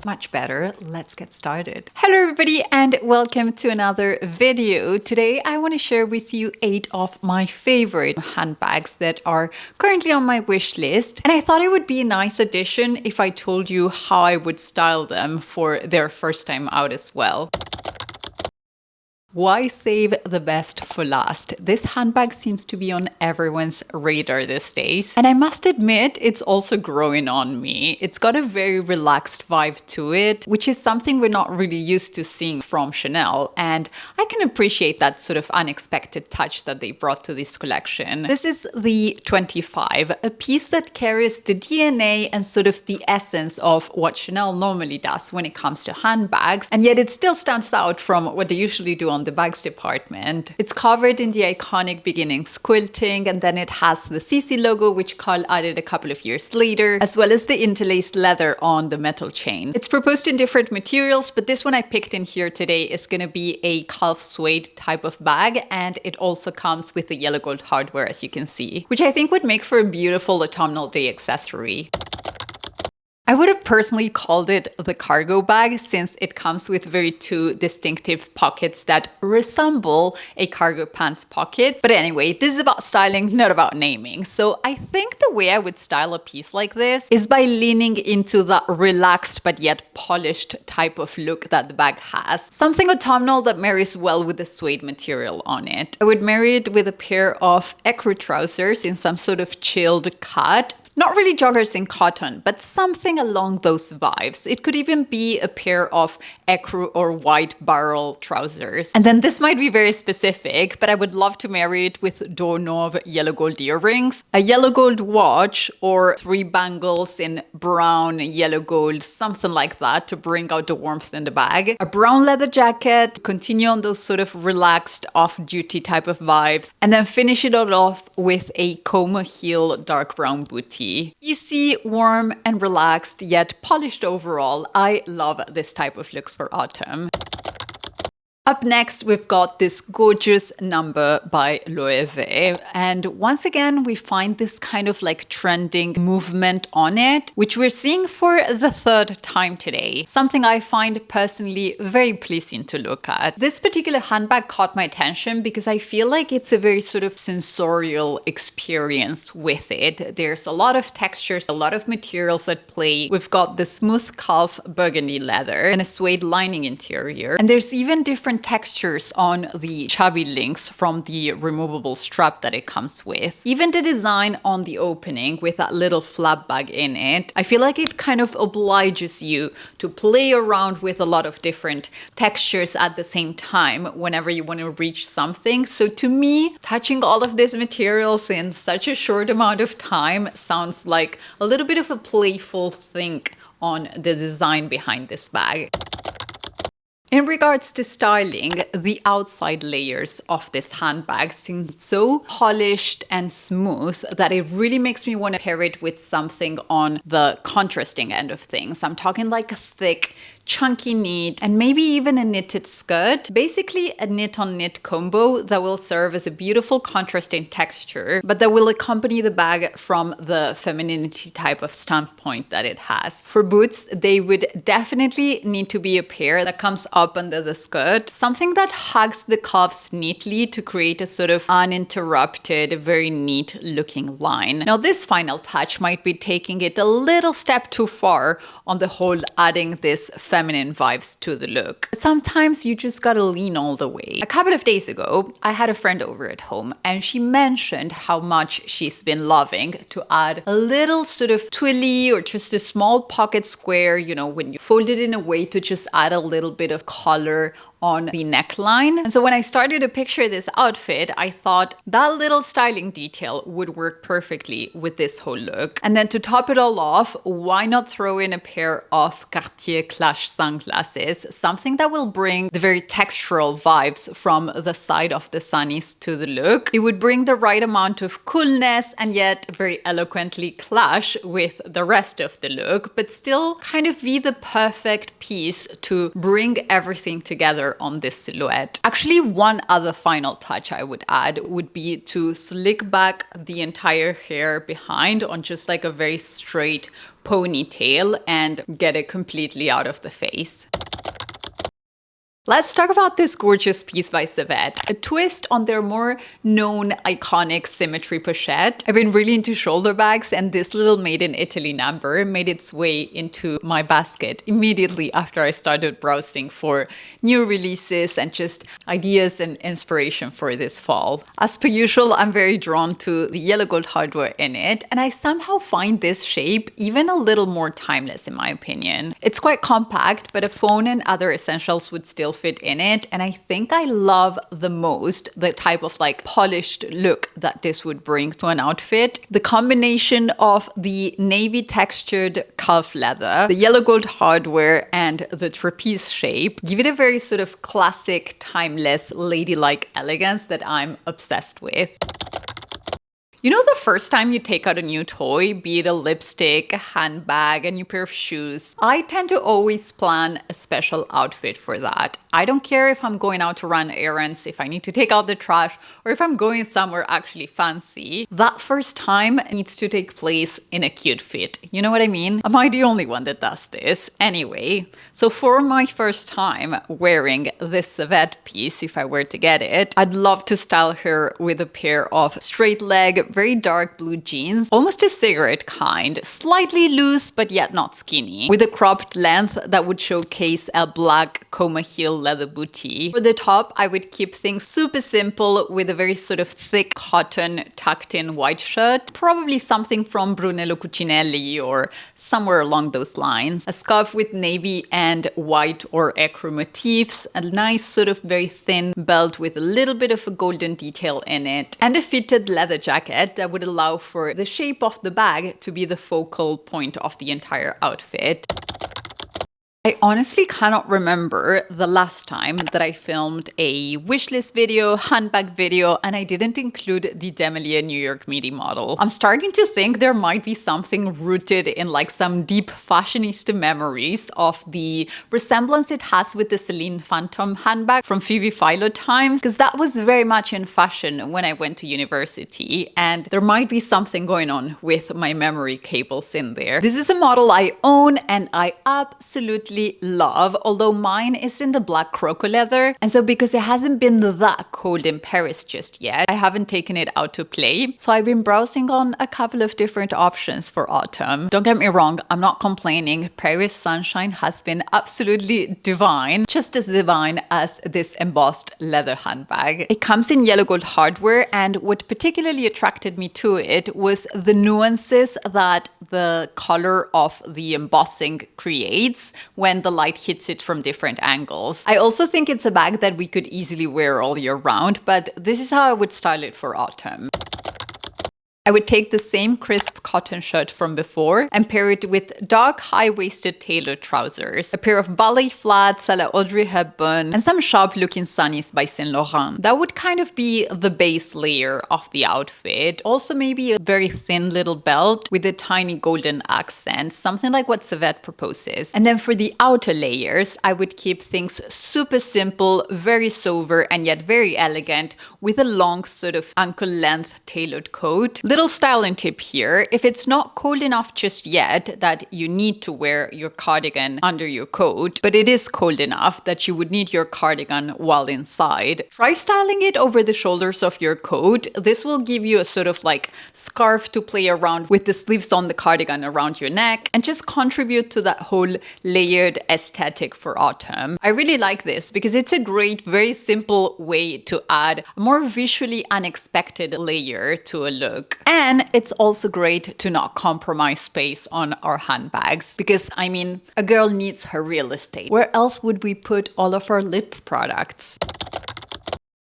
Much better. Let's get started. Hello everybody and welcome to another video. Today I want to share with you 8 of my favorite handbags that are currently on my wish list. And I thought it would be a nice addition if I told you how I would style them for their first time out as well. Why save the best for last? This handbag seems to be on everyone's radar these days. And I must admit, it's also growing on me. It's got a very relaxed vibe to it, which is something we're not really used to seeing from Chanel. And I can appreciate that sort of unexpected touch that they brought to this collection. This is the 25, a piece that carries the DNA and sort of the essence of what Chanel normally does when it comes to handbags. And yet it still stands out from what they usually do on the bags department. It's covered in the iconic beginnings quilting, and then it has the CC logo, which Carl added a couple of years later, as well as the interlaced leather on the metal chain. It's proposed in different materials, but this one I picked in here today is going to be a calf suede type of bag, and it also comes with the yellow gold hardware, as you can see, which I think would make for a beautiful autumnal day accessory. I would have personally called it the cargo bag since it comes with two distinctive pockets that resemble a cargo pants pocket. But anyway, this is about styling, not about naming. So I think the way I would style a piece like this is by leaning into that relaxed but yet polished type of look that the bag has. Something autumnal that marries well with the suede material on it. I would marry it with a pair of ecru trousers in some sort of chilled cut. Not really joggers in cotton, but something along those vibes. It could even be a pair of ecru or white barrel trousers. And then this might be very specific, but I would love to marry it with Dornov yellow gold earrings, a yellow gold watch, or 3 bangles in brown, yellow gold, something like that to bring out the warmth in the bag. A brown leather jacket, continue on those sort of relaxed off-duty type of vibes, and then finish it all off with a Como heel dark brown bootie. Easy, warm, and relaxed, yet polished overall. I love this type of looks for autumn. Up next, we've got this gorgeous number by Loewe. And once again, we find this kind of like trending movement on it, which we're seeing for the 3rd time today. Something I find personally very pleasing to look at. This particular handbag caught my attention because I feel like it's a very sort of sensorial experience with it. There's a lot of textures, a lot of materials at play. We've got the smooth calf burgundy leather and a suede lining interior. And there's even different textures on the chubby links from the removable strap that it comes with. Even the design on the opening with that little flap bag in it, I feel like it kind of obliges you to play around with a lot of different textures at the same time whenever you want to reach something. So to me, touching all of these materials in such a short amount of time sounds like a little bit of a playful think on the design behind this bag. In regards to styling, the outside layers of this handbag seem so polished and smooth that it really makes me want to pair it with something on the contrasting end of things. I'm talking like a thick, chunky knit, and maybe even a knitted skirt. Basically a knit on knit combo that will serve as a beautiful contrasting texture, but that will accompany the bag from the femininity type of standpoint that it has. For boots, they would definitely need to be a pair that comes up under the skirt, something that hugs the calves neatly to create a sort of uninterrupted, very neat looking line. Now this final touch might be taking it a little step too far on the whole adding this feminine vibes to the look. Sometimes you just gotta lean all the way. A couple of days ago, I had a friend over at home and she mentioned how much she's been loving to add a little sort of twilly or just a small pocket square, you know, when you fold it in a way to just add a little bit of color on the neckline. And so when I started to picture this outfit, I thought that little styling detail would work perfectly with this whole look. And then to top it all off, why not throw in a pair of Cartier Clash sunglasses, something that will bring the very textural vibes from the side of the sunnies to the look. It would bring the right amount of coolness and yet very eloquently clash with the rest of the look, but still kind of be the perfect piece to bring everything together on this silhouette. Actually, one other final touch I would add would be to slick back the entire hair behind on just like a very straight ponytail and get it completely out of the face. Let's talk about this gorgeous piece by Sevette, a twist on their more known iconic symmetry pochette. I've been really into shoulder bags, and this little made in Italy number made its way into my basket immediately after I started browsing for new releases and just ideas and inspiration for this fall. As per usual, I'm very drawn to the yellow gold hardware in it, and I somehow find this shape even a little more timeless in my opinion. It's quite compact, but a phone and other essentials would still fit in it, and I think I love the most the type of like polished look that this would bring to an outfit. The combination of the navy textured calf leather, the yellow gold hardware, and the trapeze shape give it a very sort of classic, timeless, ladylike elegance that I'm obsessed with. You know, the first time you take out a new toy, be it a lipstick, a handbag, a new pair of shoes, I tend to always plan a special outfit for that. I don't care if I'm going out to run errands, if I need to take out the trash, or if I'm going somewhere actually fancy. That first time needs to take place in a cute fit. You know what I mean? Am I the only one that does this? Anyway, so for my first time wearing this Sevette piece, if I were to get it, I'd love to style her with a pair of straight leg, very dark blue jeans, almost a cigarette kind, slightly loose but yet not skinny, with a cropped length that would showcase a black coma heel leather bootie. For the top, I would keep things super simple with a very sort of thick cotton tucked in white shirt, probably something from Brunello Cucinelli or somewhere along those lines. A scarf with navy and white or ecru motifs, a nice sort of very thin belt with a little bit of a golden detail in it, and a fitted leather jacket that would allow for the shape of the bag to be the focal point of the entire outfit. I honestly cannot remember the last time that I filmed a wishlist video, handbag video, and I didn't include the DeMellier New York midi model. I'm starting to think there might be something rooted in like some deep fashionista memories of the resemblance it has with the Celine Phantom handbag from Phoebe Philo times, because that was very much in fashion when I went to university, and there might be something going on with my memory cables in there. This is a model I own and I absolutely love, although mine is in the black croco leather, and so because it hasn't been that cold in Paris just yet, I haven't taken it out to play. So I've been browsing on a couple of different options for autumn. Don't get me wrong, I'm not complaining. Paris sunshine has been absolutely divine, just as divine as this embossed leather handbag. It comes in yellow gold hardware, and what particularly attracted me to it was the nuances that the color of the embossing creates when the light hits it from different angles. I also think it's a bag that we could easily wear all year round, but this is how I would style it for autumn. I would take the same crisp cotton shirt from before and pair it with dark high-waisted tailored trousers, a pair of ballet flats a la Audrey Hepburn, and some sharp-looking sunnies by Saint Laurent. That would kind of be the base layer of the outfit. Also maybe a very thin little belt with a tiny golden accent, something like what Sevette proposes. And then for the outer layers, I would keep things super simple, very sober, and yet very elegant, with a long sort of ankle-length tailored coat. Little styling tip here: if it's not cold enough just yet that you need to wear your cardigan under your coat, but it is cold enough that you would need your cardigan while inside, try styling it over the shoulders of your coat. This will give you a sort of like scarf to play around with the sleeves on the cardigan around your neck and just contribute to that whole layered aesthetic for autumn. I really like this because it's a great, very simple way to add a more visually unexpected layer to a look. And it's also great to not compromise space on our handbags, because I mean, a girl needs her real estate. Where else would we put all of our lip products?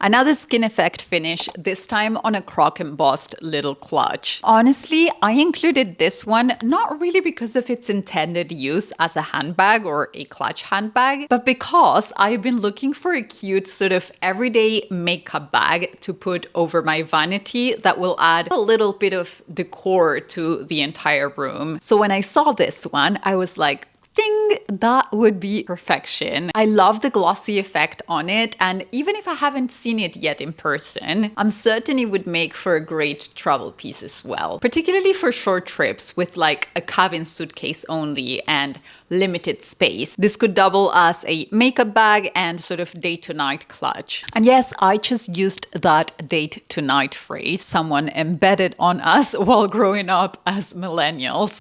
Another skin effect finish, this time on a croc-embossed little clutch. Honestly, I included this one not really because of its intended use as a handbag or a clutch handbag, but because I've been looking for a cute sort of everyday makeup bag to put over my vanity that will add a little bit of decor to the entire room. So when I saw this one, I was like, think that would be perfection. I love the glossy effect on it, and even if I haven't seen it yet in person, I'm certain it would make for a great travel piece as well, particularly for short trips with like a cabin suitcase only and limited space. This could double as a makeup bag and sort of day to night clutch. And yes, I just used that date to night phrase someone embedded on us while growing up as millennials.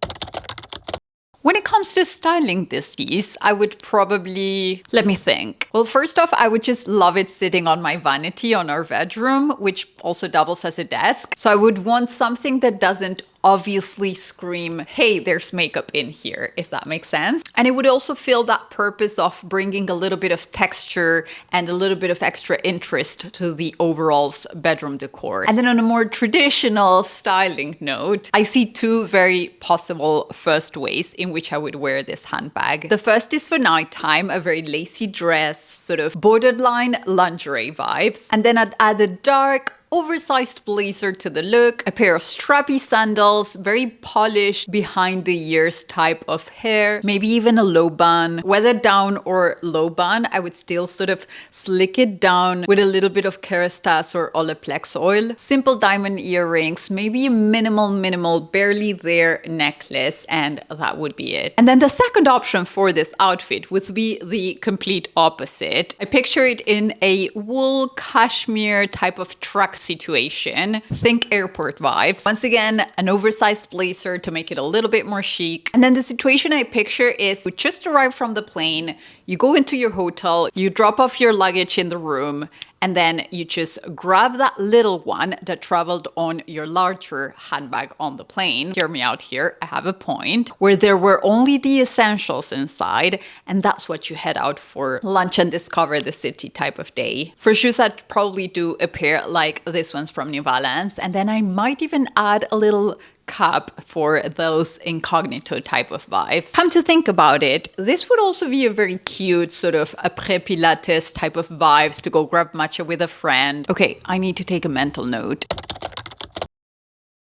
When it comes to styling this piece, I would probably, let me think. Well, first off, I would just love it sitting on my vanity on our bedroom, which also doubles as a desk. So I would want something that doesn't obviously scream, hey, there's makeup in here, if that makes sense. And it would also fill that purpose of bringing a little bit of texture and a little bit of extra interest to the overall bedroom decor. And then on a more traditional styling note, I see two very possible first ways in which I would wear this handbag. The first is for nighttime, a very lacy dress, sort of borderline lingerie vibes. And then I'd add a dark, oversized blazer to the look, a pair of strappy sandals, very polished behind the ears type of hair, maybe even a low bun. Whether down or low bun, I would still sort of slick it down with a little bit of Kerastase or Olaplex oil. Simple diamond earrings, maybe a minimal, barely there necklace, and that would be it. And then the second option for this outfit would be the complete opposite. I picture it in a wool cashmere type of truck situation. Think airport vibes. Once again, an oversized blazer to make it a little bit more chic. And then the situation I picture is you just arrive from the plane, you go into your hotel, you drop off your luggage in the room, and then you just grab that little one that traveled on your larger handbag on the plane. Hear me out here, I have a point, where there were only the essentials inside, and that's what you head out for lunch and discover the city type of day. For shoes, I'd probably do a pair like this one's from New Balance, and then I might even add a little cap for those incognito type of vibes. Come to think about it, this would also be a very cute sort of après-pilates type of vibes to go grab matcha with a friend. Okay, I need to take a mental note.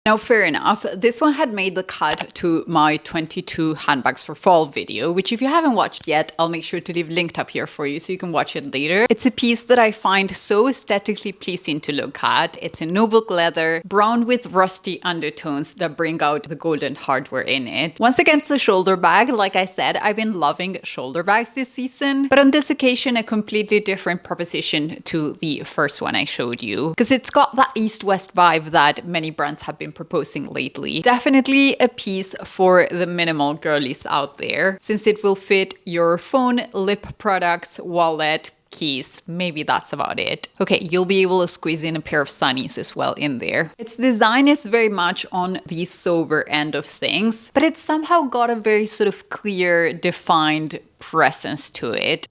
Now, fair enough, this one had made the cut to my 22 handbags for fall video, which if you haven't watched yet, I'll make sure to leave linked up here for you so you can watch it later. It's a piece that I find so aesthetically pleasing to look at. It's in no-book leather, brown with rusty undertones that bring out the golden hardware in it. Once again, it's a shoulder bag. Like I said, I've been loving shoulder bags this season, but on this occasion, a completely different proposition to the first one I showed you, because it's got that east-west vibe that many brands have been proposing lately. Definitely a piece for the minimal girlies out there, since it will fit your phone, lip products, wallet, keys. Maybe that's about it. Okay, you'll be able to squeeze in a pair of sunnies as well in there. Its design is very much on the sober end of things, but it's somehow got a very sort of clear, defined presence to it.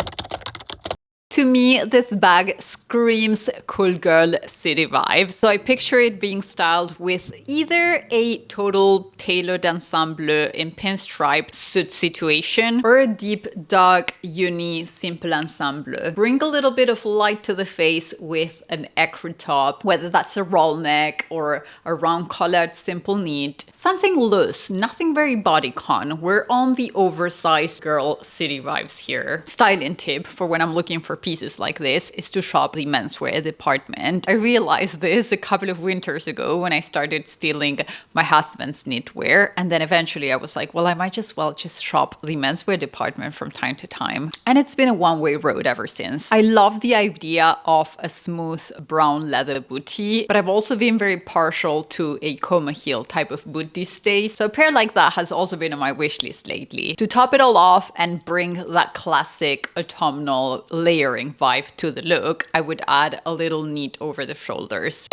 To me, this bag screams cool girl city vibes. So I picture it being styled with either a total tailored ensemble in pinstripe suit situation or a deep dark uni simple ensemble. Bring a little bit of light to the face with an ecru top, whether that's a roll neck or a round collared simple knit. Something loose, nothing very bodycon. We're on the oversized girl city vibes here. Styling tip for when I'm looking for pieces like this is to shop the menswear department. I realized this a couple of winters ago when I started stealing my husband's knitwear, and then eventually I was like, well, I might as well just shop the menswear department from time to time. And it's been a one-way road ever since. I love the idea of a smooth brown leather bootie, but I've also been very partial to a coma heel type of boot these days. So a pair like that has also been on my wish list lately. To top it all off and bring that classic autumnal layering vibe to the look, I would add a little knit over the shoulders.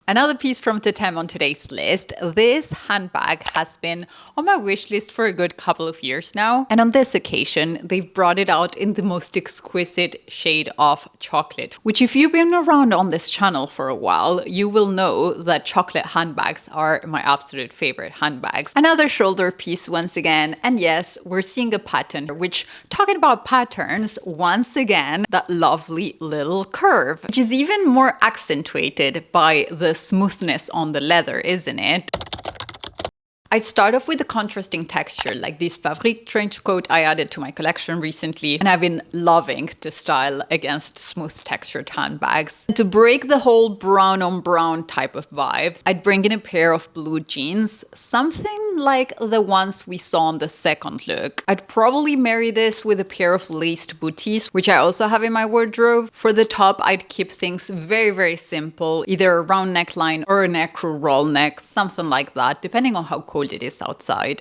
Another piece from Totem on today's list. This handbag has been on my wish list for a good couple of years now. And on this occasion, they've brought it out in the most exquisite shade of chocolate, which if you've been around on this channel for a while, you will know that chocolate handbags are my absolute favorite handbags. Another shoulder piece once again. And yes, we're seeing a pattern, which, talking about patterns, once again, that lovely little curve, which is even more accentuated by the smoothness on the leather, isn't it? I start off with a contrasting texture, like this fabric trench coat I added to my collection recently, and I've been loving to style against smooth textured handbags. And to break the whole brown on brown type of vibes, I'd bring in a pair of blue jeans, something like the ones we saw on the second look. I'd probably marry this with a pair of laced booties, which I also have in my wardrobe. For the top, I'd keep things very, very simple, either a round neckline or an ecru roll neck, something like that, depending on how cold it is outside.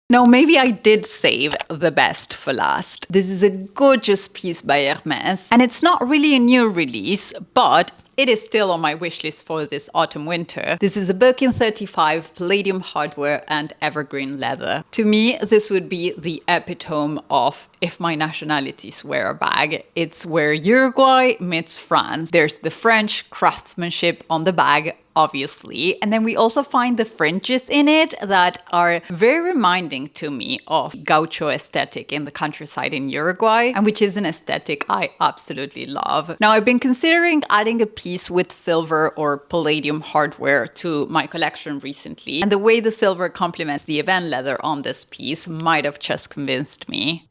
Now, maybe I did save the best for last. This is a gorgeous piece by Hermes, and it's not really a new release, but it is still on my wish list for this autumn-winter. This is a Birkin 35 palladium hardware and evergreen leather. To me, this would be the epitome of if my nationalities were a bag. It's where Uruguay meets France. There's the French craftsmanship on the bag, obviously. And then we also find the fringes in it that are very reminding to me of gaucho aesthetic in the countryside in Uruguay, and which is an aesthetic I absolutely love. Now, I've been considering adding a piece with silver or palladium hardware to my collection recently, and the way the silver complements the event leather on this piece might have just convinced me.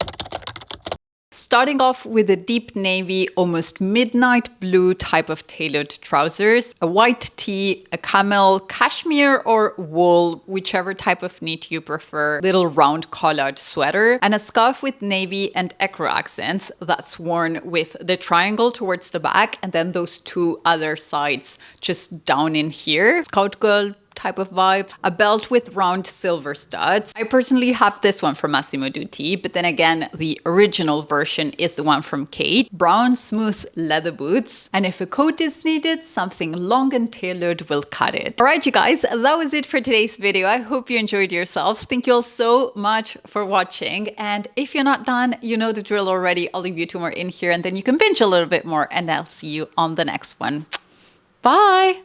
Starting off with a deep navy, almost midnight blue type of tailored trousers, a white tee, a camel, cashmere or wool, whichever type of knit you prefer, little round collared sweater, and a scarf with navy and ecru accents that's worn with the triangle towards the back and then those two other sides just down in here. Scout girl type of vibe. A belt with round silver studs. I personally have this one from Massimo Dutti, but then again, the original version is the one from Kate. Brown smooth leather boots. And if a coat is needed, something long and tailored will cut it. All right, you guys, that was it for today's video. I hope you enjoyed yourselves. Thank you all so much for watching. And if you're not done, you know the drill already. I'll leave you 2 more in here and then you can binge a little bit more and I'll see you on the next one. Bye.